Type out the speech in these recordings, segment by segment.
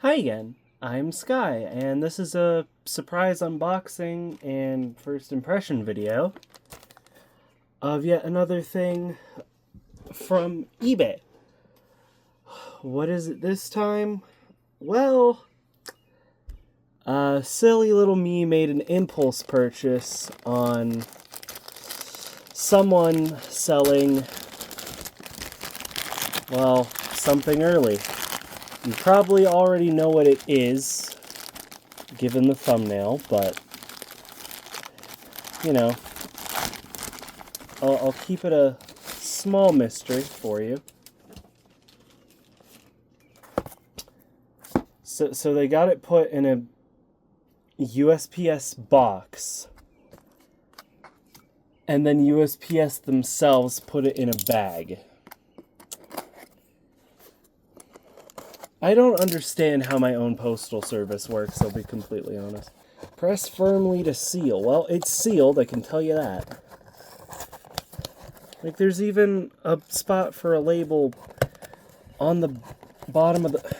Hi again, I'm Sky, and this is a surprise unboxing and first impression video of yet another thing from eBay. What is it this time? Well, silly little me made an impulse purchase on someone selling, well, something early. You probably already know what it is, given the thumbnail, but, you know, I'll keep it a small mystery for you. So they got it put in a USPS box, and then USPS themselves put it in a bag. I don't understand how my own postal service works, I'll be completely honest. Press firmly to seal. Well, it's sealed, I can tell you that. Like, there's even a spot for a label on the bottom of the...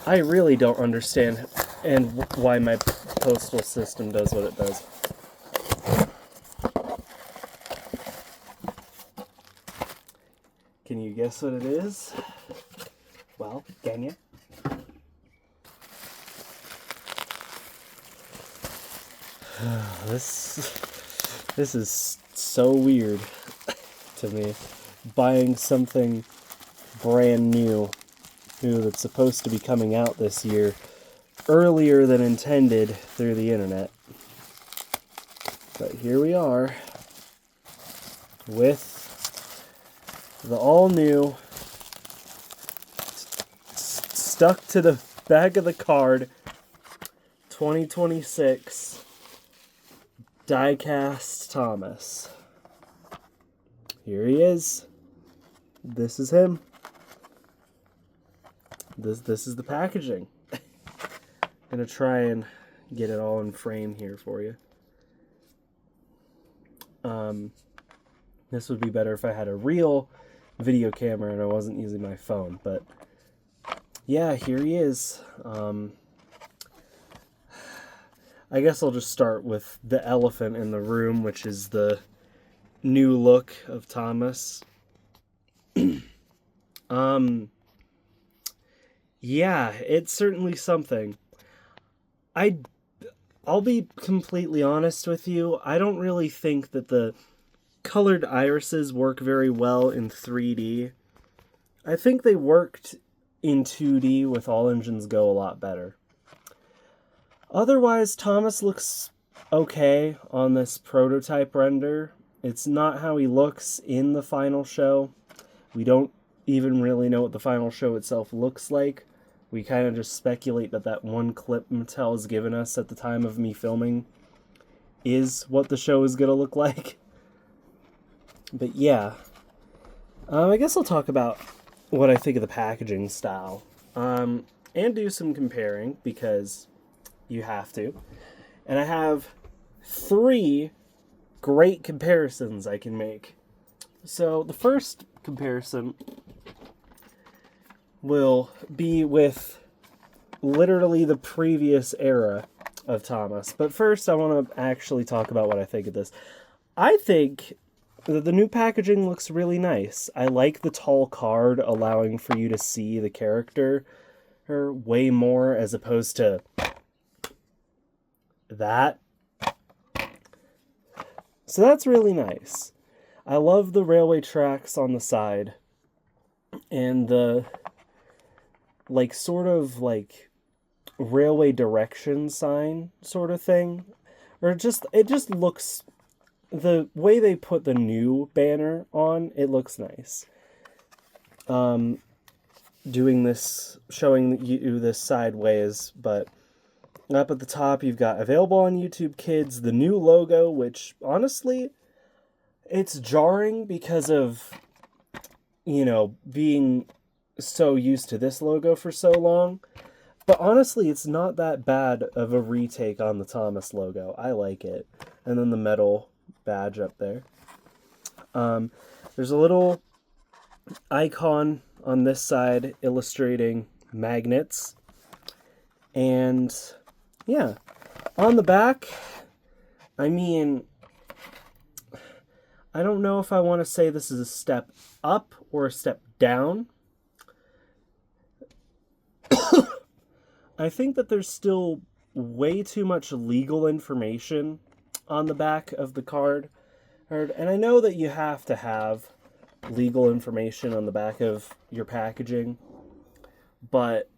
I really don't understand and why my postal system does what it does. Can you guess what it is? Well, can you? This is so weird to me. Buying something brand new that's supposed to be coming out this year earlier than intended through the internet. But here we are with the all-new, stuck to the back of the card, 2026 die-cast Thomas. Here he is. This is him. This is the packaging. I'm gonna try and get it all in frame here for you. This would be better if I had a real video camera and I wasn't using my phone, but yeah, here he is. I guess I'll just start with the elephant in the room, which is the new look of Thomas. Yeah, it's certainly something. I'll be completely honest with you, I don't really think that the colored irises work very well in 3D. I think they worked in 2D with All Engines Go a lot better. Otherwise, Thomas looks okay on this prototype render. It's not how he looks in the final show. We don't even really know what the final show itself looks like. We kind of just speculate that that one clip Mattel has given us at the time of me filming is what the show is going to look like. But yeah, I guess I'll talk about what I think of the packaging style, and do some comparing, because you have to. And I have 3 great comparisons I can make. So the first comparison will be with literally the previous era of Thomas. But first, I want to actually talk about what I think of this. I think that the new packaging looks really nice. I like the tall card, allowing for you to see the character way more as opposed to that. So that's really nice. I love the railway tracks on the side and the sort of railway direction sign sort of thing. Or it just looks, the way they put the new banner on, it looks nice. Doing this, showing you this sideways, but up at the top you've got available on YouTube Kids, the new logo, which honestly, it's jarring because of, being so used to this logo for so long. But honestly, it's not that bad of a retake on the Thomas logo. I like it. And then the metal badge up there. There's a little icon on this side illustrating magnets. And yeah, on the back, I mean, I don't know if I want to say this is a step up or a step down. I think that there's still way too much legal information on the back of the card. And I know that you have to have legal information on the back of your packaging, but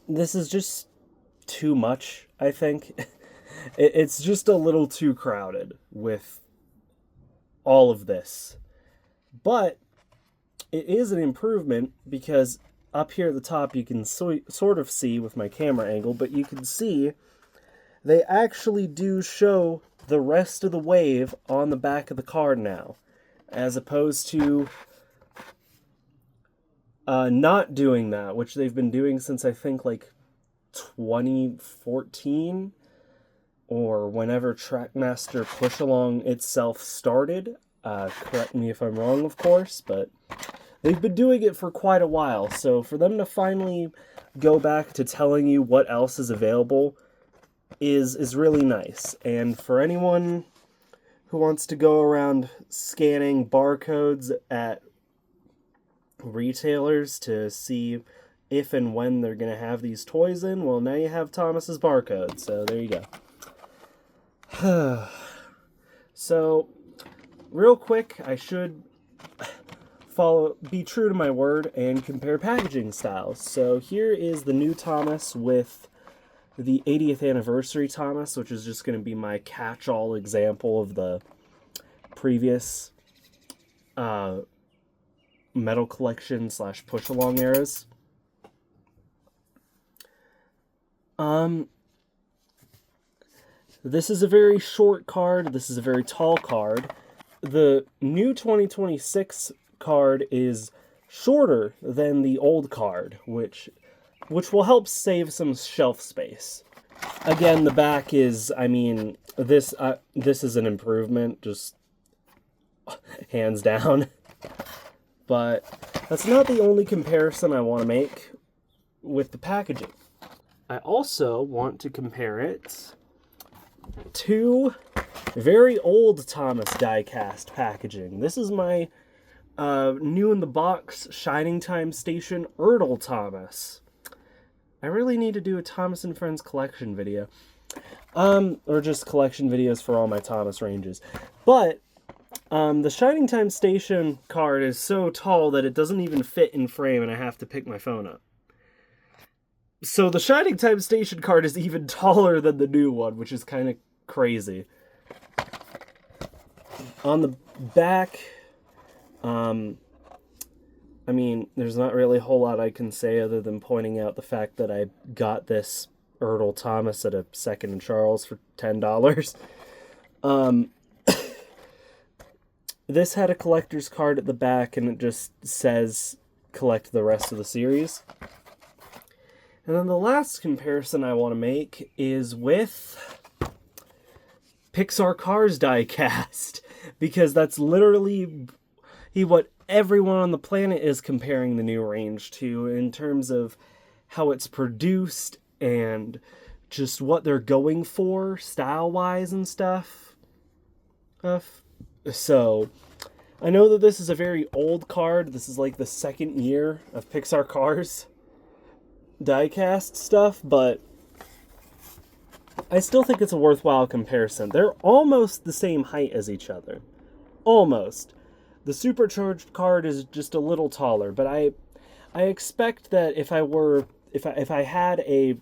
this is just too much, I think. It's just a little too crowded with all of this. But it is an improvement because up here at the top you can sort of see with my camera angle, but you can see they actually do show the rest of the wave on the back of the card now, as opposed to not doing that, which they've been doing since I think like 2014 or whenever Trackmaster Push Along itself started. Correct me if I'm wrong, of course, but they've been doing it for quite a while, so for them to finally go back to telling you what else is available is really nice. And for anyone who wants to go around scanning barcodes at retailers to see if and when they're going to have these toys in, well, now you have Thomas's barcode, so there you go. So, real quick, I should be true to my word and compare packaging styles. So here is the new Thomas with the 80th anniversary Thomas, which is just going to be my catch-all example of the previous metal collection / push-along eras. This is a very short card. This is a very tall card. The new 2026 card is shorter than the old card, which will help save some shelf space. Again, the back is, I mean, this is an improvement, just hands down. But that's not the only comparison I want to make with the packaging. I also want to compare it to very old Thomas die-cast packaging. This is my new in the box Shining Time Station Erdl Thomas. I really need to do a Thomas and Friends collection video. Or just collection videos for all my Thomas ranges. But the Shining Time Station card is so tall that it doesn't even fit in frame and I have to pick my phone up. So the Shining Time Station card is even taller than the new one, which is kind of crazy. On the back, I mean, there's not really a whole lot I can say other than pointing out the fact that I got this Erdl Thomas at a Second and Charles for $10. This had a collector's card at the back, and it just says collect the rest of the series. And then the last comparison I want to make is with Pixar Cars die-cast, because that's literally what everyone on the planet is comparing the new range to in terms of how it's produced and just what they're going for style-wise and stuff. So, I know that this is a very old card. This is like the second year of Pixar Cars die-cast stuff, but I still think it's a worthwhile comparison. They're almost the same height as each other. Almost. The supercharged card is just a little taller, but I expect that if I had a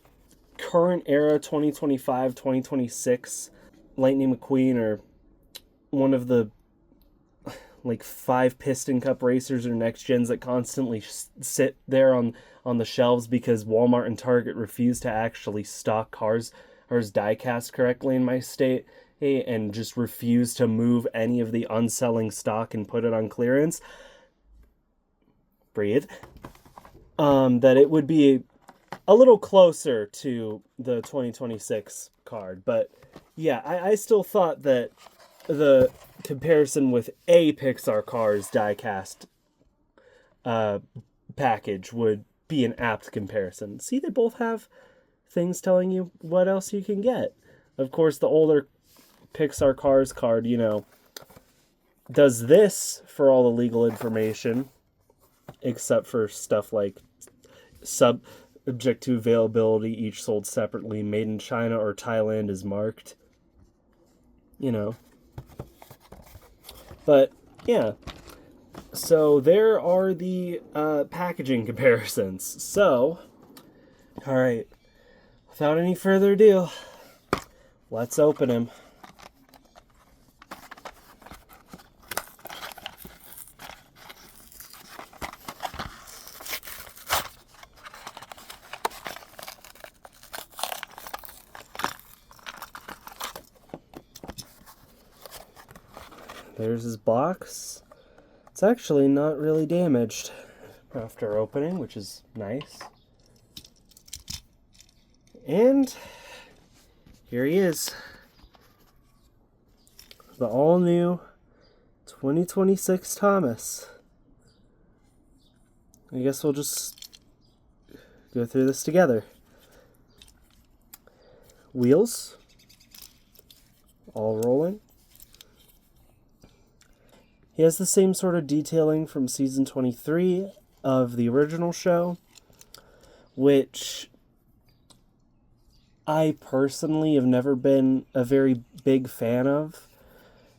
current era 2025, 2026 Lightning McQueen or one of the like 5 Piston Cup racers or next gens that constantly sit there on the shelves because Walmart and Target refuse to actually stock cars die-cast correctly in my state, and just refuse to move any of the unselling stock and put it on clearance. Breathe. That it would be a little closer to the 2026 card. But yeah, I still thought that the comparison with a Pixar Cars die-cast package would be an apt comparison. See, they both have things telling you what else you can get. Of course, the older Pixar Cars card, does this for all the legal information, except for stuff like subject to availability, each sold separately, made in China or Thailand is marked. But, yeah. So, there are the packaging comparisons. So, alright, without any further ado, let's open him. There's his box. It's actually not really damaged after opening, which is nice. And here he is. The all-new 2026 Thomas. I guess we'll just go through this together. Wheels. All rolling. He has the same sort of detailing from season 23 of the original show, which I personally have never been a very big fan of.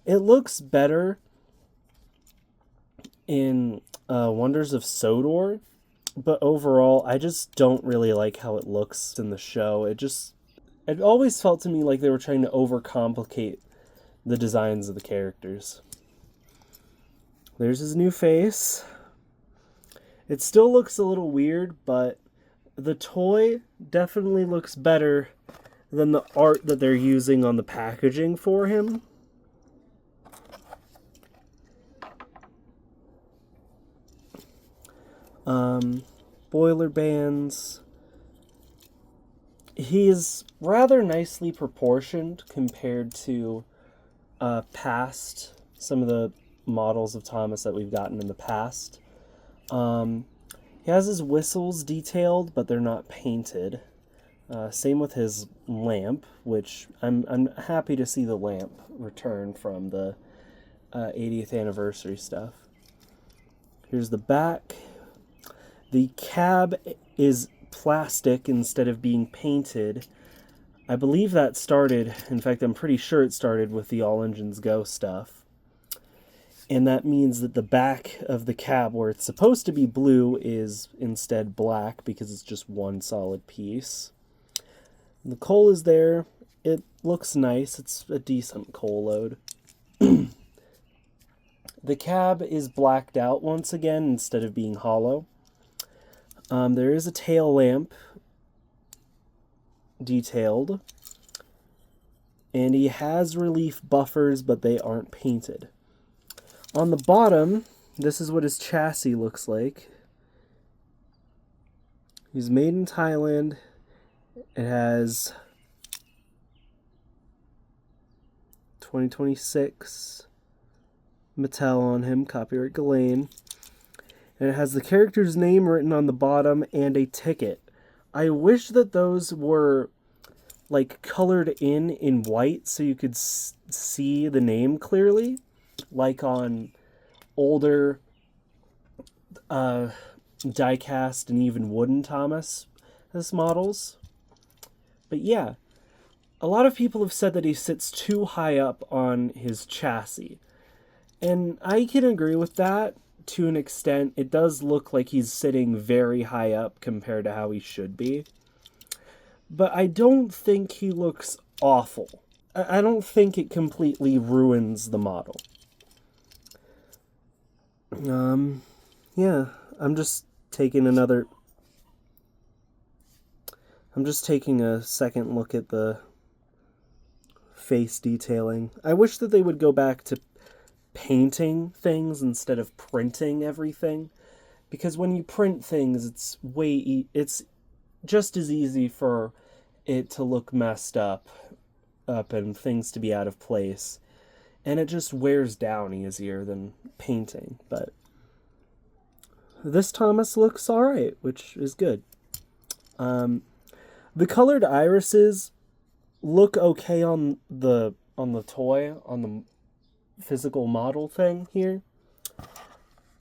It looks better in Wonders of Sodor, but overall, I just don't really like how it looks in the show. It always felt to me like they were trying to overcomplicate the designs of the characters. There's his new face. It still looks a little weird, but the toy definitely looks better than the art that they're using on the packaging for him. Boiler bands. He is rather nicely proportioned compared to some of the models of Thomas that we've gotten in the past. He has his whistles detailed, but they're not painted. Same with his lamp, which I'm happy to see the lamp return from the 80th anniversary stuff. Here's the back. The cab is plastic instead of being painted. I believe that started, in fact, I'm pretty sure it started with the All Engines Go stuff. And that means that the back of the cab, where it's supposed to be blue, is instead black because it's just one solid piece. The coal is there. It looks nice. It's a decent coal load. The cab is blacked out once again instead of being hollow. There is a tail lamp detailed. And he has relief buffers, but they aren't painted. On the bottom, this is what his chassis looks like. He's made in Thailand. It has 2026 Mattel on him, copyright Ghislaine. And it has the character's name written on the bottom and a ticket. I wish that those were like colored in white so you could see the name clearly, like on older die-cast and even wooden Thomas models. But yeah, a lot of people have said that he sits too high up on his chassis. And I can agree with that to an extent. It does look like he's sitting very high up compared to how he should be. But I don't think he looks awful. I don't think it completely ruins the model. Yeah, I'm just taking a second look at the face detailing. I wish that they would go back to painting things instead of printing everything, because when you print things, it's just as easy for it to look messed up and things to be out of place, and it just wears down easier than painting. But this Thomas looks alright, which is good. The colored irises look okay on the toy, on the physical model thing here.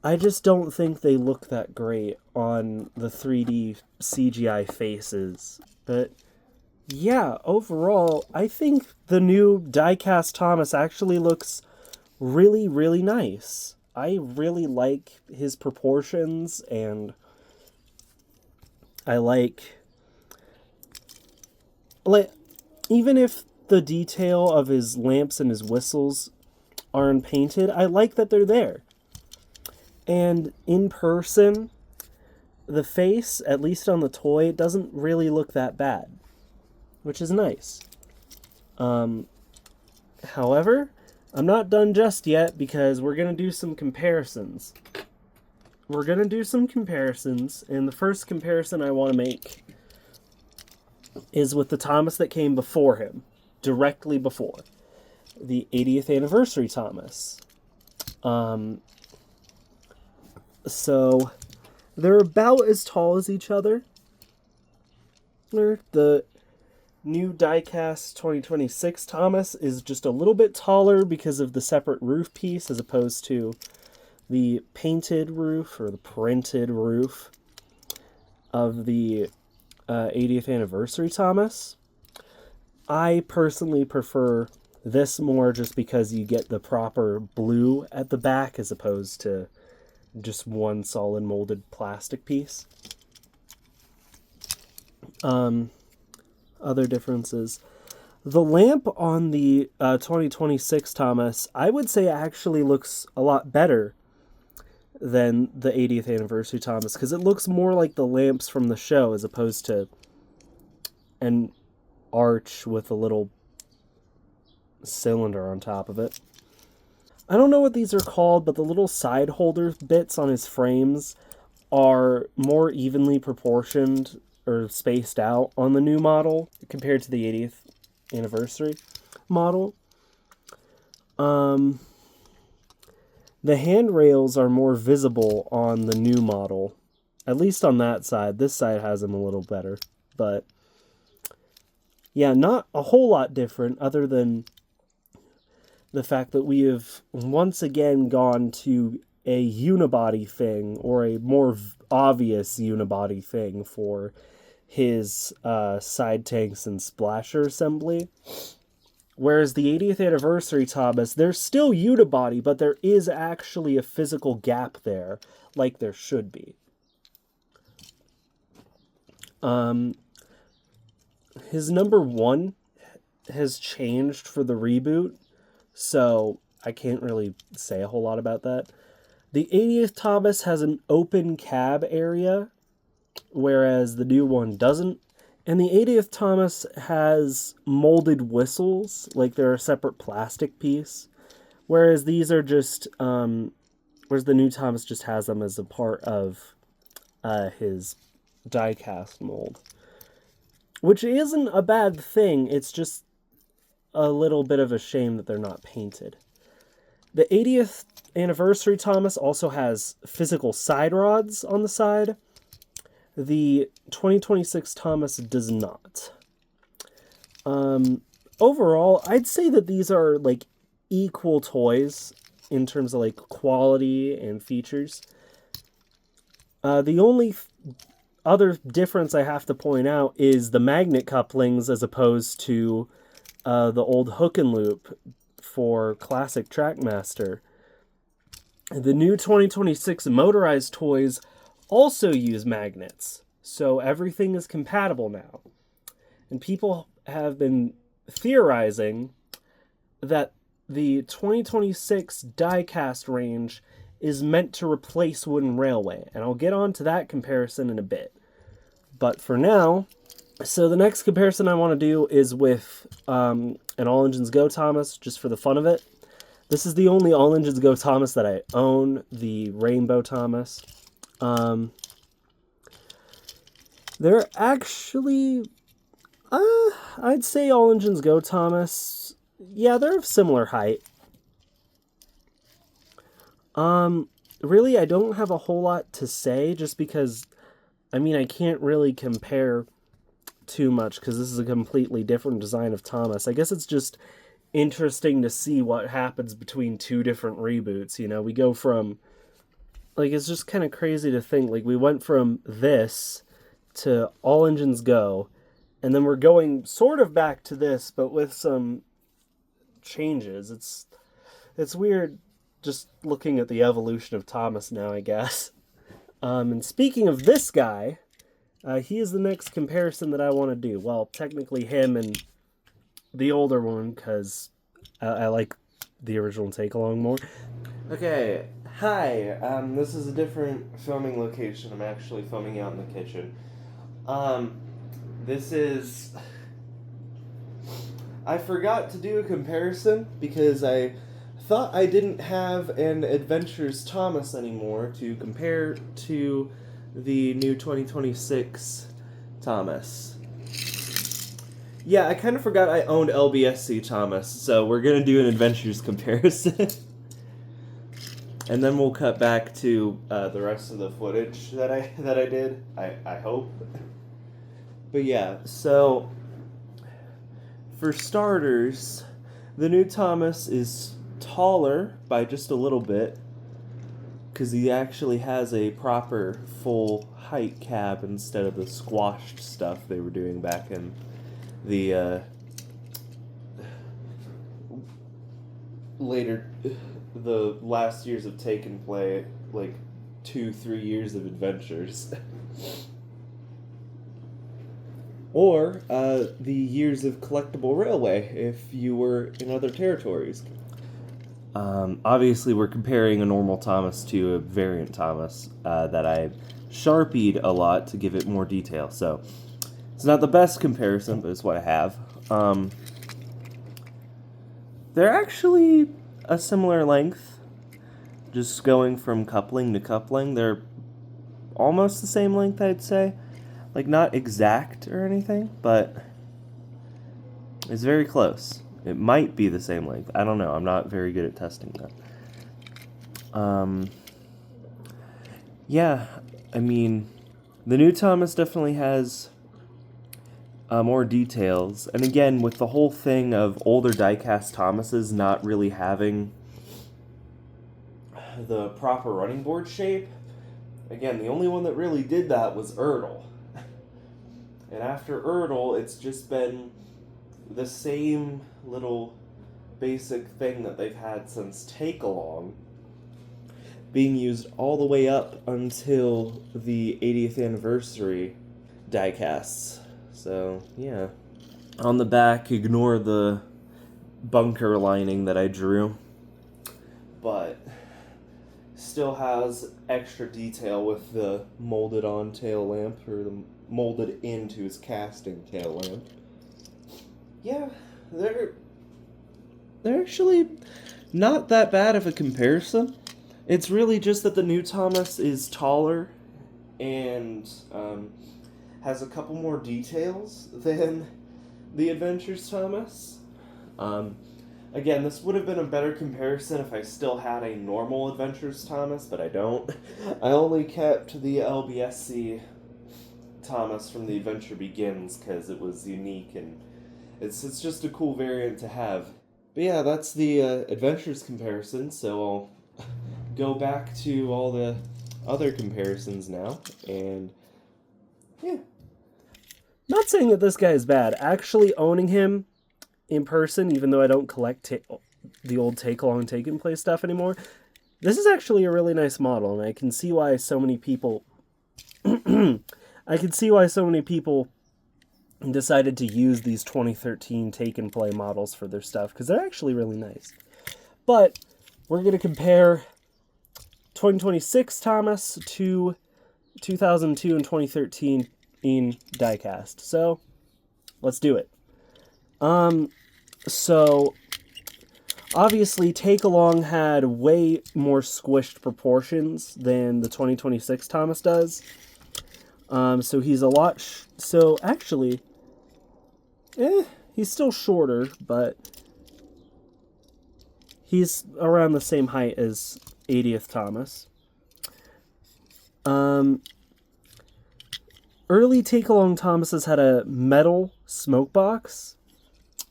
I just don't think they look that great on the 3D CGI faces. But yeah, overall, I think the new die-cast Thomas actually looks really, really nice. I really like his proportions, and I like even if the detail of his lamps and his whistles aren't painted, I like that they're there. And in person, the face, at least on the toy, doesn't really look that bad, which is nice. However, I'm not done just yet because we're going to do some comparisons. And the first comparison I want to make is with the Thomas that came before him, directly before. The 80th anniversary Thomas. So, they're about as tall as each other. The new diecast 2026 Thomas is just a little bit taller because of the separate roof piece as opposed to the painted roof or the printed roof of the 80th anniversary Thomas. I personally prefer this more just because you get the proper blue at the back as opposed to just one solid molded plastic piece. Other differences. The lamp on the 2026 Thomas, I would say actually looks a lot better than the 80th anniversary Thomas because it looks more like the lamps from the show as opposed to an arch with a little cylinder on top of it. I don't know what these are called, but the little side holder bits on his frames are more evenly proportioned or spaced out on the new model compared to the 80th anniversary model. The handrails are more visible on the new model, at least on that side. This side has them a little better, but yeah, not a whole lot different other than the fact that we have once again gone to a unibody thing, or a more obvious unibody thing for his side tanks and splasher assembly. Whereas the 80th anniversary Thomas, there's still unibody, but there is actually a physical gap there, like there should be. His number 1 has changed for the reboot, so I can't really say a whole lot about that. The 80th Thomas has an open cab area, whereas the new one doesn't. And the 80th Thomas has molded whistles, like they're a separate plastic piece, whereas these are just, whereas the new Thomas just has them as a part of his die-cast mold. Which isn't a bad thing, it's just a little bit of a shame that they're not painted. The 80th anniversary Thomas also has physical side rods on the side. The 2026 Thomas does not. Overall, I'd say that these are like equal toys in terms of like quality and features. The only other difference I have to point out is the magnet couplings as opposed to the old hook and loop for classic Trackmaster. The new 2026 motorized toys also use magnets, so everything is compatible now. And people have been theorizing that the 2026 die-cast range is meant to replace Wooden Railway, and I'll get on to that comparison in a bit. But for now, so the next comparison I want to do is with an All Engines Go Thomas, just for the fun of it. This is the only All Engines Go Thomas that I own, the Rainbow Thomas. They're actually, I'd say All Engines Go Thomas, yeah, they're of similar height. really, I don't have a whole lot to say, just because, I mean, I can't really compare too much because this is a completely different design of Thomas. I guess it's just interesting to see what happens between two different reboots. You know, we go from, like, it's just kind of crazy to think, like, we went from this to All Engines Go, and then we're going sort of back to this, but with some changes. It's weird just looking at the evolution of Thomas now, I guess. And speaking of this guy, he is the next comparison that I want to do. Well, technically him and the older one, because I like the original Take Along more. Okay, hi. This is a different filming location. I'm actually filming out in the kitchen. This is... I forgot to do a comparison because I thought I didn't have an Adventures Thomas anymore to compare to the new 2026 Thomas. Yeah, I kind of forgot I owned LBSC Thomas, so we're going to do an Adventures comparison. And then we'll cut back to the rest of the footage that I did, I hope. But yeah, so for starters, the new Thomas is taller by just a little bit, because he actually has a proper full height cab instead of the squashed stuff they were doing back in the the last years of Take and Play, like 2-3 years of Adventures. Or the years of Collectible Railway, if you were in other territories. Obviously, we're comparing a normal Thomas to a variant Thomas that I sharpied a lot to give it more detail. So, it's not the best comparison, but it's what I have. They're actually a similar length. Just going from coupling to coupling, they're almost the same length, I'd say. Like, not exact or anything, but it's very close. It might be the same length. I don't know. I'm not very good at testing that. Yeah, I mean, the new Thomas definitely has more details. And again, with the whole thing of older diecast Thomases not really having the proper running board shape, again, the only one that really did that was Ertl. And after Ertl, it's just been the same little basic thing that they've had since Take Along, being used all the way up until the 80th anniversary diecasts. So, yeah. On the back, ignore the bunker lining that I drew, but still has extra detail with the molded on tail lamp, or the molded into his casting tail lamp. Yeah, they're actually not that bad of a comparison. It's really just that the new Thomas is taller and has a couple more details than the Adventures Thomas. Again, this would have been a better comparison if I still had a normal Adventures Thomas, but I don't. I only kept the LBSC Thomas from the Adventure Begins because it was unique, and it's just a cool variant to have. But yeah, that's the Adventures comparison, so I'll go back to all the other comparisons now, and yeah. Not saying that this guy is bad. Actually owning him in person, even though I don't collect the old Take-Along, Take-and-Play stuff anymore, this is actually a really nice model, and I can see why so many people... I can see why so many people decided to use these 2013 Take-and-Play models for their stuff, because they're actually really nice. But we're going to compare 2026 Thomas to 2002 and 2013 in diecast. So, let's do it. So, obviously, Take Along had way more squished proportions than the 2026 Thomas does. So he's a lot, so actually, he's still shorter, but he's around the same height as 80th Thomas. Early take-along Thomases had a metal smoke box,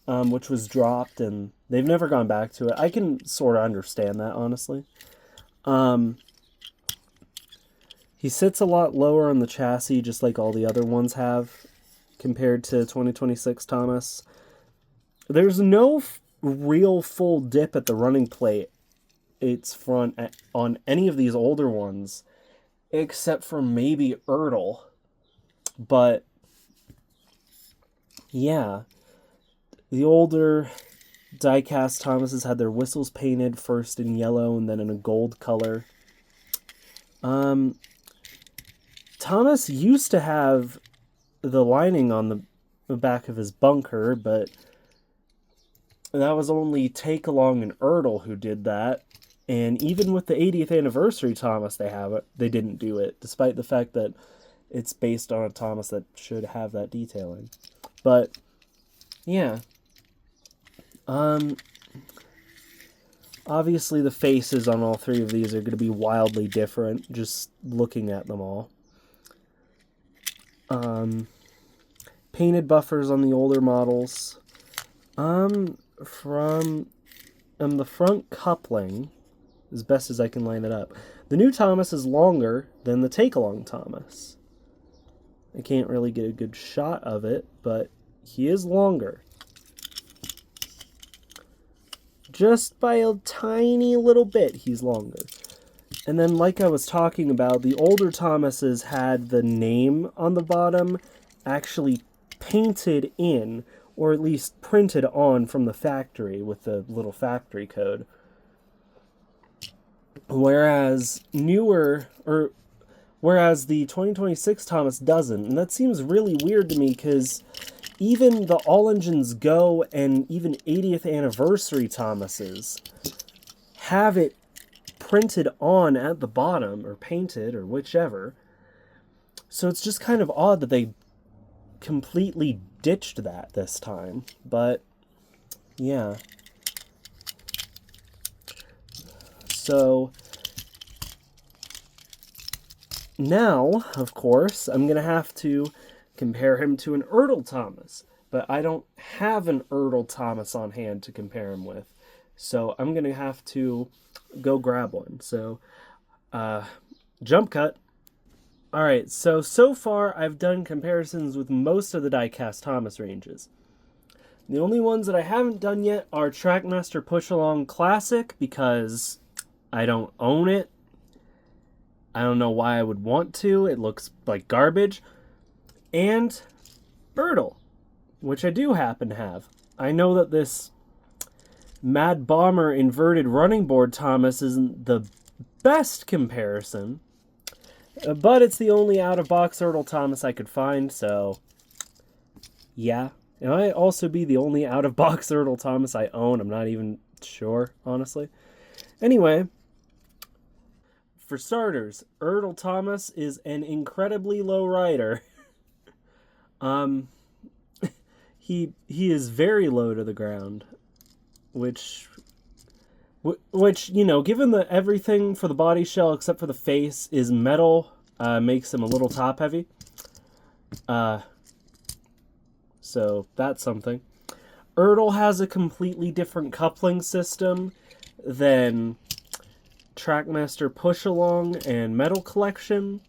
which was dropped, and they've never gone back to it. I can sort of understand that, honestly. He sits a lot lower on the chassis, just like all the other ones have, compared to 2026 Thomas. There's no real full dip at the running plate its front on any of these older ones, except for maybe Ertl. But yeah, the older die-cast Thomases had their whistles painted first in yellow and then in a gold color. Thomas used to have the lining on the back of his bunker, but that was only Take-Along and Ertl who did that. And even with the 80th anniversary Thomas they didn't do it, despite the fact that it's based on a Thomas that should have that detailing. But yeah. Obviously the faces on all three of these are going to be wildly different, just looking at them all. Painted buffers on the older models. From the front coupling, as best as I can line it up, the new Thomas is longer than the Take-Along Thomas. I can't really get a good shot of it, but he is longer. Just by a tiny little bit, he's longer. And then, like I was talking about, the older Thomases had the name on the bottom actually painted in, or at least printed on from the factory with the little factory code. Whereas the 2026 Thomas doesn't. And that seems really weird to me because even the All Engines Go and even 80th anniversary Thomases have it printed on at the bottom, or painted, or whichever. So it's just kind of odd that they completely ditched that this time. But yeah. So now, of course, I'm going to have to compare him to an Ertl Thomas. But I don't have an Ertl Thomas on hand to compare him with. So I'm going to have to go grab one. So, jump cut. Alright, so far I've done comparisons with most of the die-cast Thomas ranges. The only ones that I haven't done yet are Trackmaster Push-Along Classic, because I don't own it. I don't know why I would want to. It looks like garbage. And Ertl, which I do happen to have. I know that this Mad Bomber inverted running board Thomas isn't the best comparison, but it's the only out-of-box Ertl Thomas I could find, so yeah. It might also be the only out-of-box Ertl Thomas I own. I'm not even sure, honestly. Anyway, for starters, Ertl Thomas is an incredibly low rider. He is very low to the ground, which, you know, given that everything for the body shell except for the face is metal, makes him a little top heavy. So that's something. Ertl has a completely different coupling system than Trackmaster Push-Along and Metal Collection,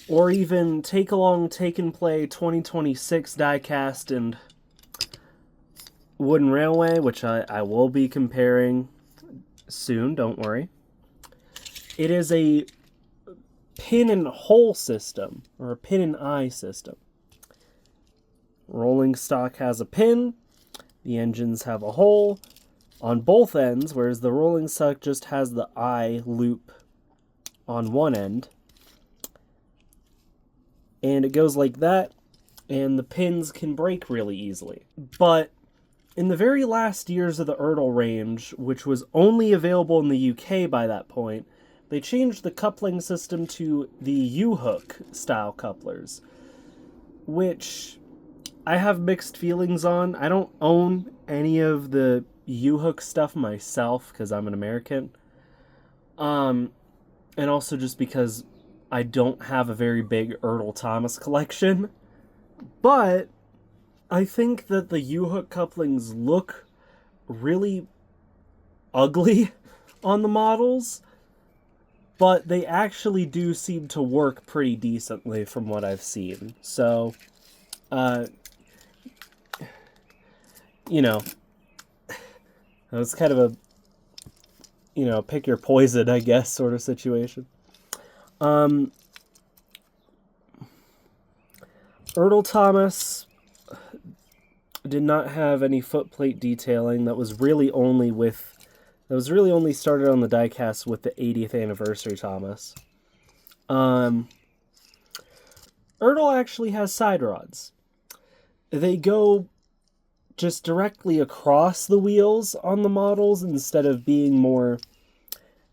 or even Take-Along, Take-and-Play 2026 Diecast and Wooden Railway, which I will be comparing soon, don't worry. It is a pin and hole system, or a pin and eye system. Rolling stock has a pin, the engines have a hole on both ends, whereas the rolling stock just has the eye loop on one end. And it goes like that, and the pins can break really easily. But in the very last years of the Ertl range, which was only available in the UK by that point, they changed the coupling system to the U-hook style couplers, which I have mixed feelings on. I don't own any of the U-hook stuff myself because I'm an American. and also just because I don't have a very big Ertl Thomas collection. But I think that the U-hook couplings look really ugly on the models, but they actually do seem to work pretty decently from what I've seen. So, you know, it's kind of a, pick your poison, I guess, sort of situation. Ertl Thomas did not have any footplate detailing. That was really only started on the diecast with the 80th anniversary Thomas. Ertl actually has side rods. They go just directly across the wheels on the models instead of being more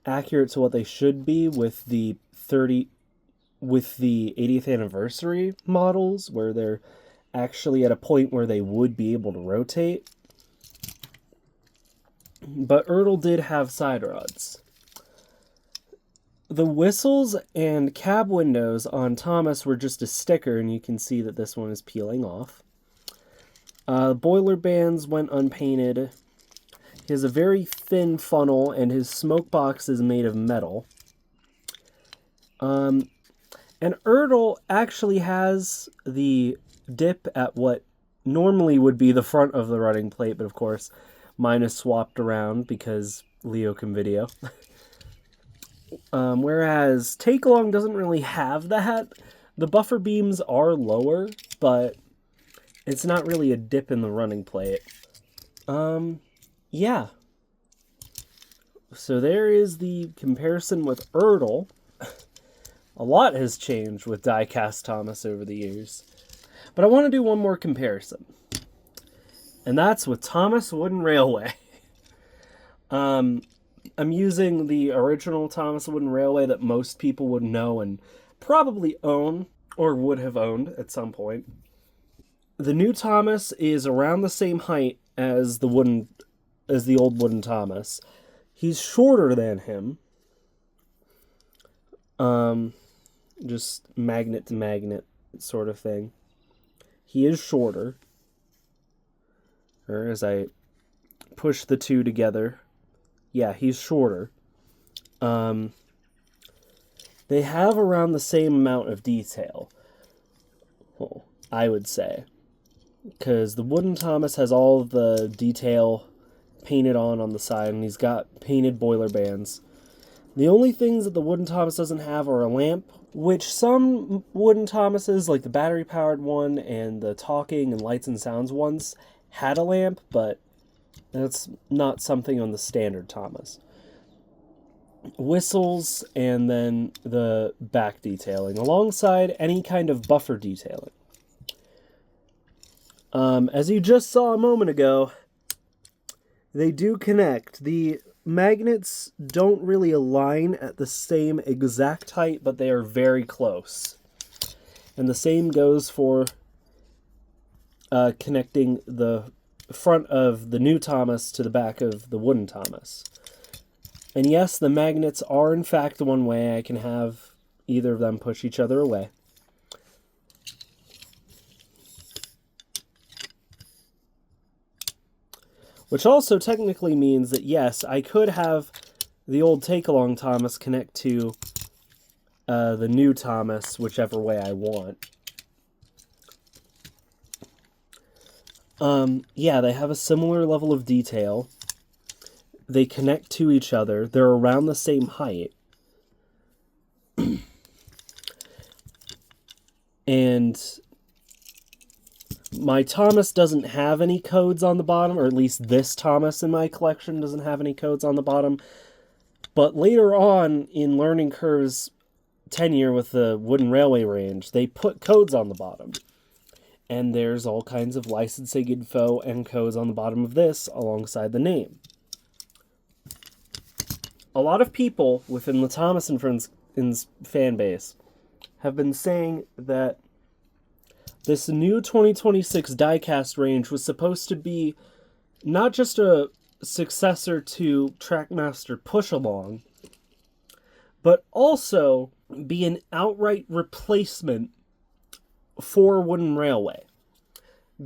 accurate to what they should be with the 80th anniversary models, where they're actually at a point where they would be able to rotate. But Ertl did have side rods. The whistles and cab windows on Thomas were just a sticker, and you can see that this one is peeling off. Boiler bands went unpainted. He has a very thin funnel, and his smoke box is made of metal. And Ertl actually has the dip at what normally would be the front of the running plate, but of course mine is swapped around because Leo can video. Whereas Take Along doesn't really have that. The buffer beams are lower, but it's not really a dip in the running plate. Yeah. So there is the comparison with Ertl. A lot has changed with diecast Thomas over the years. But I want to do one more comparison. And that's with Thomas Wooden Railway. I'm using the original Thomas Wooden Railway that most people would know and probably own, or would have owned at some point. The new Thomas is around the same height as the old wooden Thomas. He's shorter than him. Just magnet to magnet sort of thing. He is shorter. Or as I push the two together, yeah, he's shorter. They have around the same amount of detail, well, I would say. Because the wooden Thomas has all of the detail painted on the side, and he's got painted boiler bands. The only things that the wooden Thomas doesn't have are a lamp, which some wooden Thomases, like the battery-powered one and the talking and lights and sounds ones, had a lamp, but that's not something on the standard Thomas. Whistles, and then the back detailing, alongside any kind of buffer detailing. As you just saw a moment ago, they do connect. The magnets don't really align at the same exact height, but they are very close. And the same goes for connecting the front of the new Thomas to the back of the wooden Thomas. And yes, the magnets are in fact the one way. I can have either of them push each other away. Which also technically means that, yes, I could have the old Take-Along Thomas connect to the new Thomas, whichever way I want. Yeah, they have a similar level of detail. They connect to each other. They're around the same height. And my Thomas doesn't have any codes on the bottom, or at least this Thomas in my collection doesn't have any codes on the bottom. But later on in Learning Curve's tenure with the Wooden Railway range, they put codes on the bottom. And there's all kinds of licensing info and codes on the bottom of this alongside the name. A lot of people within the Thomas and Friends fan base have been saying that this new 2026 diecast range was supposed to be not just a successor to Trackmaster Push Along, but also be an outright replacement for Wooden Railway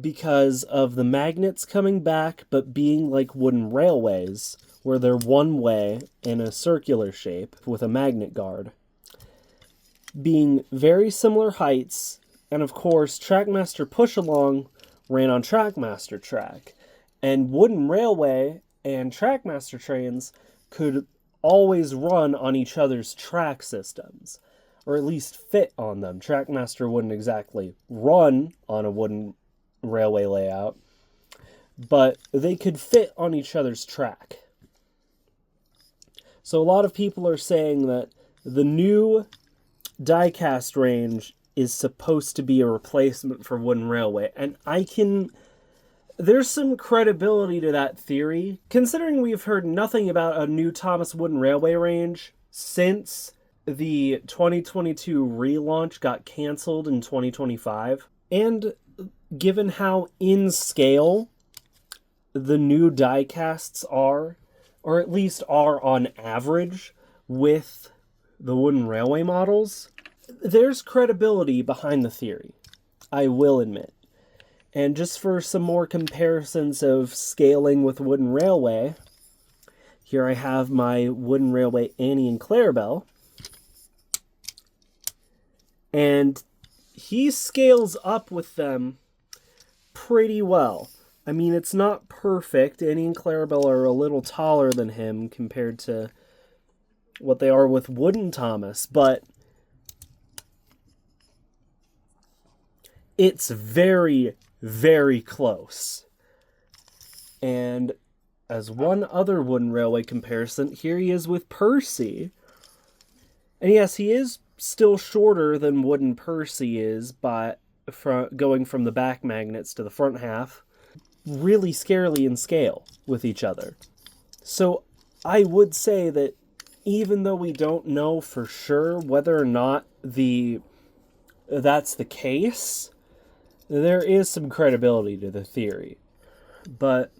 because of the magnets coming back, but being like wooden railways, where they're one way in a circular shape with a magnet guard. Being very similar heights, and of course, Trackmaster Push Along ran on Trackmaster track, and Wooden Railway and Trackmaster trains could always run on each other's track systems, or at least fit on them. Trackmaster wouldn't exactly run on a wooden railway layout, but they could fit on each other's track. So a lot of people are saying that the new diecast range is supposed to be a replacement for Wooden Railway, and there's some credibility to that theory, considering we've heard nothing about a new Thomas Wooden Railway range since the 2022 relaunch got canceled in 2025, and given how in scale the new diecasts are, or at least are on average with the Wooden Railway models, there's credibility behind the theory, I will admit. And just for some more comparisons of scaling with Wooden Railway, here I have my Wooden Railway Annie and Clarabelle. And he scales up with them pretty well. I mean, it's not perfect. Annie and Clarabelle are a little taller than him compared to what they are with Wooden Thomas, but it's very, very close. And as one other Wooden Railway comparison, here he is with Percy. And yes, he is still shorter than Wooden Percy is, but going from the back magnets to the front half, really scarily in scale with each other. So I would say that even though we don't know for sure whether or not that's the case, there is some credibility to the theory. But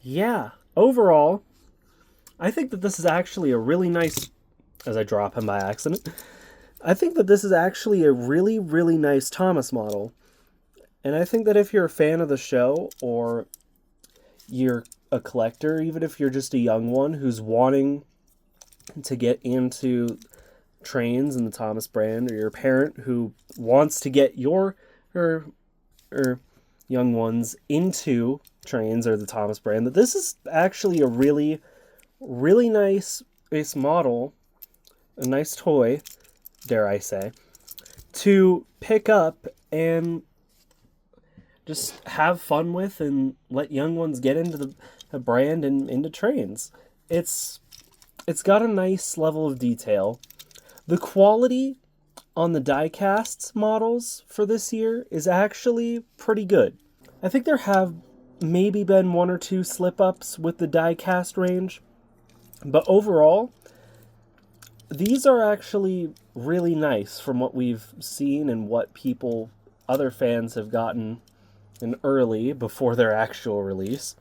yeah, overall, I think that this is actually a really nice, as I drop him by accident, I think that this is actually a really, really nice Thomas model. And I think that if you're a fan of the show, or you're a collector, even if you're just a young one who's wanting to get into trains and the Thomas brand, or you're a parent who wants to get your young ones into trains or the Thomas brand, that this is actually a really, really nice base model, a nice toy, dare I say, to pick up and just have fun with and let young ones get into the brand and into trains. It's got a nice level of detail. The quality on the die-cast models for this year is actually pretty good. I think there have maybe been one or two slip-ups with the die-cast range, but overall, these are actually really nice from what we've seen and what other fans have gotten in early before their actual release.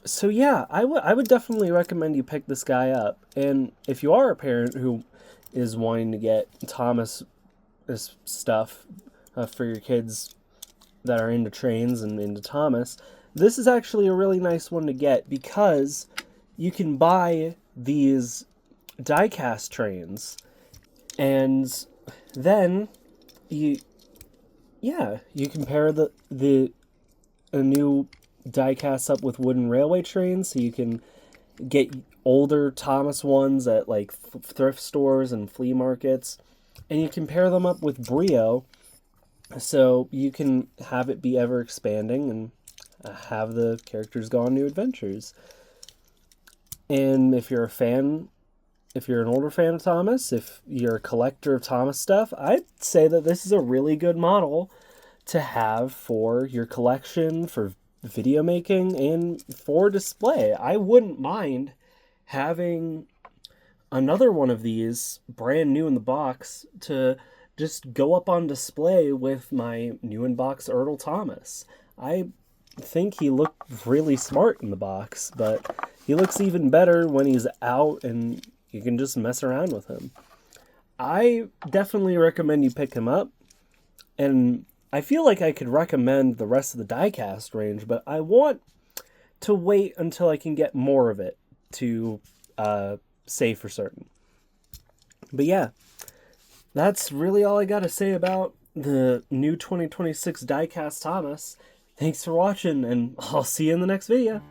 So yeah, I would definitely recommend you pick this guy up. And if you are a parent who is wanting to get Thomas stuff for your kids that are into trains and into Thomas, this is actually a really nice one to get, because you can buy these die-cast trains, and then you compare a new die-cast up with Wooden Railway trains, so you can get older Thomas ones at like thrift stores and flea markets, and you can pair them up with Brio, so you can have it be ever expanding and have the characters go on new adventures. And if you're an older fan of Thomas, if you're a collector of Thomas stuff, I'd say that this is a really good model to have for your collection, for video making, and for display. I wouldn't mind having another one of these brand new in the box to just go up on display with my new in box Ertl Thomas. I think he looked really smart in the box, but he looks even better when he's out and you can just mess around with him. I definitely recommend you pick him up. And I feel like I could recommend the rest of the diecast range, but I want to wait until I can get more of it to say for certain. But yeah, that's really all I got to say about the new 2026 diecast Thomas. Thanks for watching, and I'll see you in the next video.